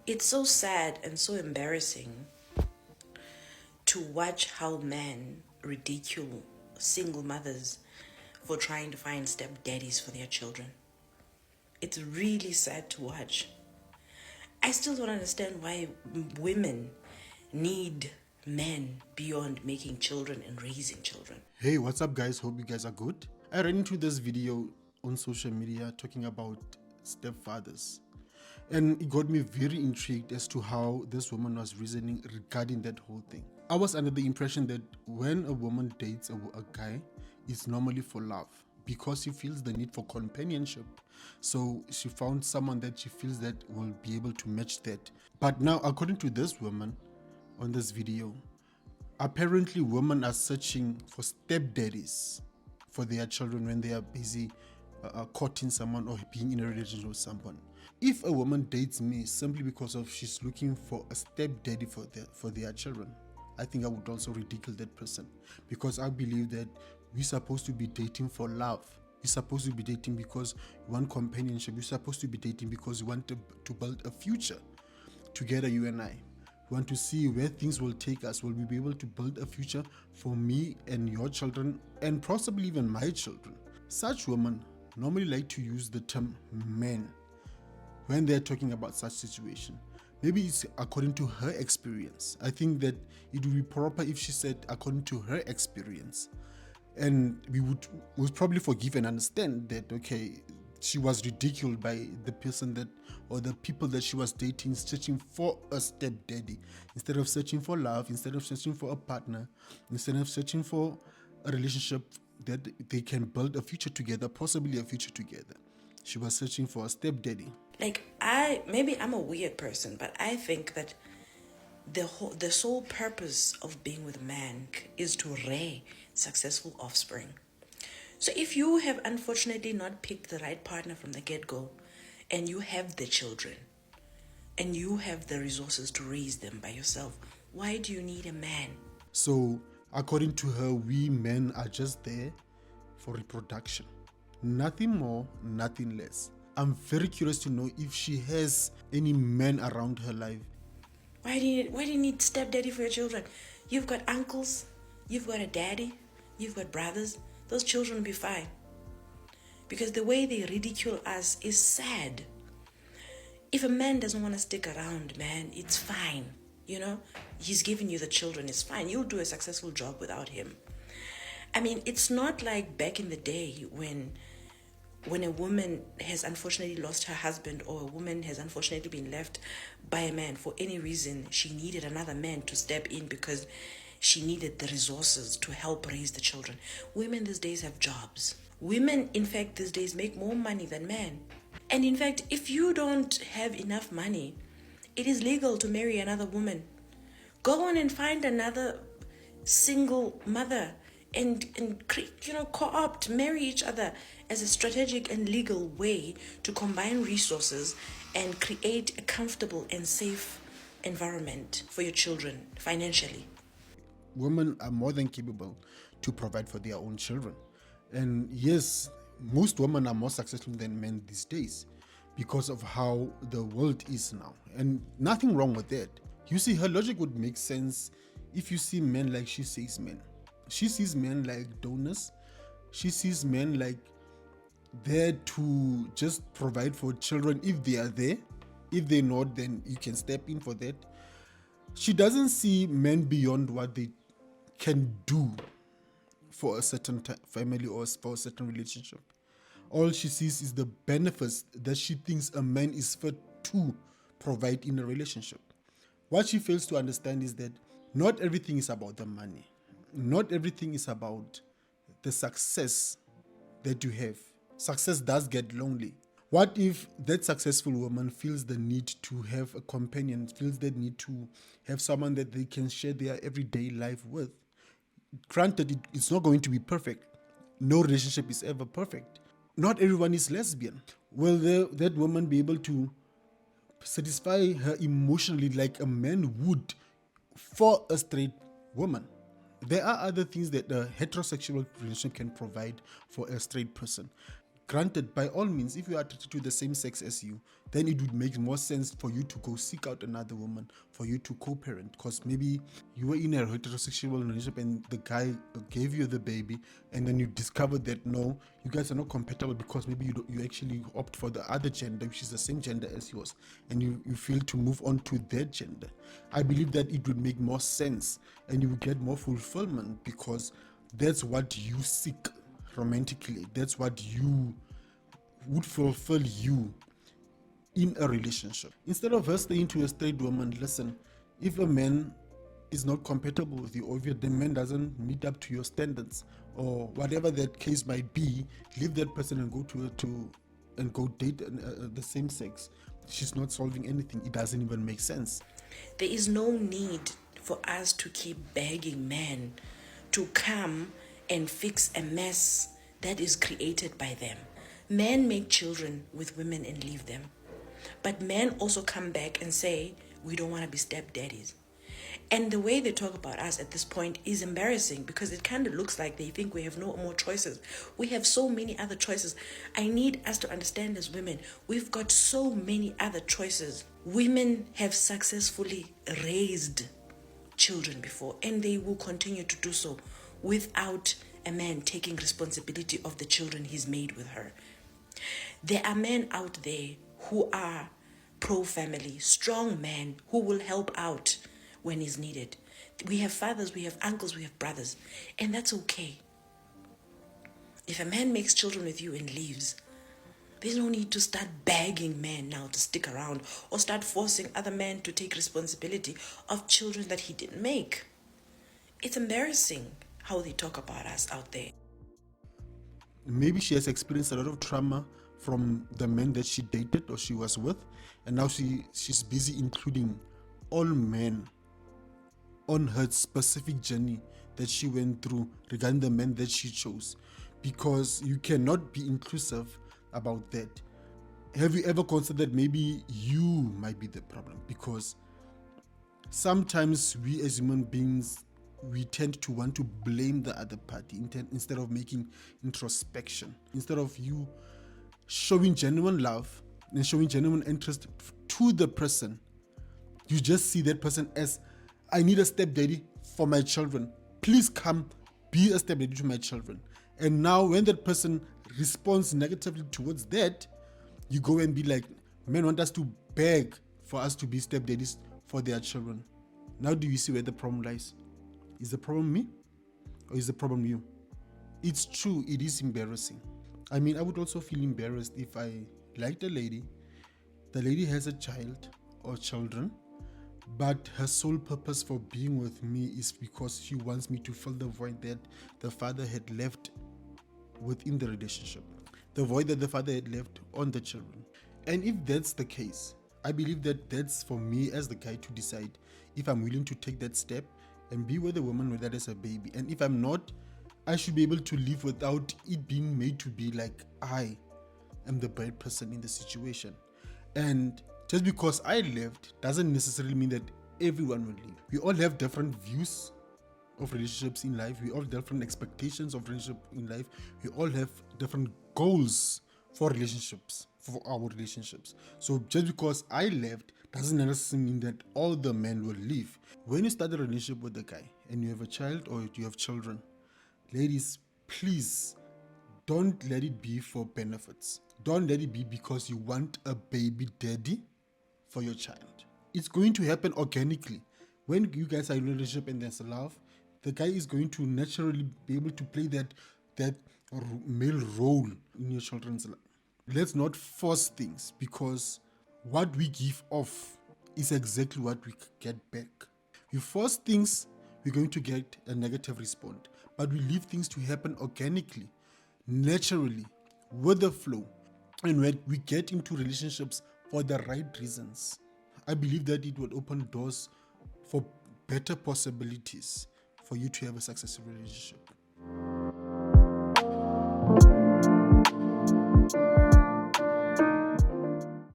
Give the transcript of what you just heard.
It's so sad and so embarrassing to watch how men ridicule single mothers for trying to find stepdaddies for their children. It's really sad to watch. I still don't understand why women need men beyond making children and raising children. Hey, what's up guys? Hope you guys are good. I ran into this video on social media talking about stepfathers. And it got me very intrigued as to how this woman was reasoning regarding that whole thing. I was under the impression that when a woman dates a guy, it's normally for love because she feels the need for companionship. So she found someone that she feels that will be able to match that. But now, according to this woman on this video, apparently women are searching for stepdaddies for their children when they are busy courting someone or being in a relationship with someone. If a woman dates me simply because of she's looking for a stepdaddy for their children, I think I would also ridicule that person, because I believe that we're supposed to be dating for love. You're supposed to be dating because you want companionship. You're supposed to be dating because you want to build a future together, you and I. We want to see where things will take us. Will we be able to build a future for me and your children, and possibly even my children? Such women normally like to use the term men when they're talking about such situation. Maybe it's according to her experience. I think that it would be proper if she said according to her experience. And we would probably forgive and understand that, okay, she was ridiculed by the person that, or the people that she was dating, searching for a stepdaddy instead of searching for love, instead of searching for a partner, instead of searching for a relationship that they can build a future together, possibly a future together. She was searching for a stepdaddy. Like, maybe I'm a weird person, but I think that the sole purpose of being with a man is to rear successful offspring. So if you have unfortunately not picked the right partner from the get-go, and you have the children, and you have the resources to raise them by yourself, why do you need a man? So according to her, we men are just there for reproduction. Nothing more, nothing less. I'm very curious to know if she has any men around her life. Why do you need stepdaddy for your children? You've got uncles, you've got a daddy, you've got brothers. Those children will be fine. Because the way they ridicule us is sad. If a man doesn't want to stick around, man, it's fine. You know, he's giving you the children, it's fine. You'll do a successful job without him. I mean, it's not like back in the day when a woman has unfortunately lost her husband, or a woman has unfortunately been left by a man for any reason. She needed another man to step in because she needed the resources to help raise the children. Women these days have jobs. Women, in fact, these days make more money than men. And in fact, if you don't have enough money, it is legal to marry another woman. Go on and find another single mother and co-opt, marry each other as a strategic and legal way to combine resources and create a comfortable and safe environment for your children financially. Women are more than capable to provide for their own children. And yes, most women are more successful than men these days because of how the world is now. And nothing wrong with that. You see, her logic would make sense if you see men like she sees men. She sees men like donors. She sees men like there to just provide for children if they are there. If they're not, then you can step in for that. She doesn't see men beyond what they can do for a certain family or for a certain relationship. All she sees is the benefits that she thinks a man is fit to provide in a relationship. What she fails to understand is that not everything is about the money. Not everything is about the success that you have. Success does get lonely. What if that successful woman feels the need to have a companion, feels the need to have someone that they can share their everyday life with? Granted, it's not going to be perfect. No relationship is ever perfect. Not everyone is lesbian. Will that woman be able to satisfy her emotionally like a man would for a straight woman? There are other things that a heterosexual relationship can provide for a straight person. Granted, by all means, if you are attracted to the same sex as you, then it would make more sense for you to go seek out another woman, for you to co-parent, because maybe you were in a heterosexual relationship and the guy gave you the baby, and then you discovered that no, you guys are not compatible because maybe you actually opt for the other gender, which is the same gender as yours, and you feel to move on to their gender. I believe that it would make more sense and you would get more fulfillment because that's what you seek romantically. That's what you would fulfill you in a relationship. Instead of her saying to a straight woman, listen, if a man is not compatible with you, or if the man doesn't meet up to your standards, or whatever that case might be, leave that person and go date the same sex. She's not solving anything. It doesn't even make sense. There is no need for us to keep begging men to come and fix a mess that is created by them. Men make children with women and leave them. But men also come back and say, we don't want to be stepdaddies. And the way they talk about us at this point is embarrassing because it kind of looks like they think we have no more choices. We have so many other choices. I need us to understand as women, we've got so many other choices. Women have successfully raised children before, and they will continue to do so without a man taking responsibility of the children he's made with her. There are men out there who are pro-family, strong men who will help out when is needed. We have fathers, we have uncles, we have brothers, and that's okay. If a man makes children with you and leaves, there's no need to start begging men now to stick around or start forcing other men to take responsibility of children that he didn't make. It's embarrassing how they talk about us out there. Maybe she has experienced a lot of trauma from the men that she dated or she was with, and now she's busy including all men on her specific journey that she went through regarding the men that she chose, because you cannot be inclusive about that. Have you ever considered maybe you might be the problem? Because sometimes we as human beings, we tend to want to blame the other party instead of making introspection. Instead of you showing genuine love and showing genuine interest to the person, you just see that person as, I need a stepdaddy for my children. Please come be a stepdaddy to my children. And now when that person responds negatively towards that, you go and be like, men want us to beg for us to be stepdaddies for their children. Now do you see where the problem lies? Is the problem me or is the problem you? It's true, it is embarrassing. I mean, I would also feel embarrassed if I liked a lady, the lady has a child or children, but her sole purpose for being with me is because she wants me to fill the void that the father had left within the relationship, the void that the father had left on the children. And if that's the case, I believe that that's for me as the guy to decide if I'm willing to take that step and be with a woman that has a baby. And if I'm not, I should be able to live without it being made to be like I am the bad person in the situation. And just because I left doesn't necessarily mean that everyone will leave. We all have different views of relationships in life. We all have different expectations of relationship in life. We all have different goals for relationships, for our relationships. So just because I left doesn't necessarily mean that all the men will leave. When you start a relationship with a guy and you have a child or you have children, ladies, please don't let it be for benefits. Don't let it be because you want a baby daddy for your child. It's going to happen organically. When you guys are in a relationship and there's love, the guy is going to naturally be able to play that male role in your children's life. Let's not force things, because what we give off is exactly what we get back. We force things, we're going to get a negative response. But we leave things to happen organically, naturally, with the flow. And when we get into relationships for the right reasons, I believe that it will open doors for better possibilities for you to have a successful relationship.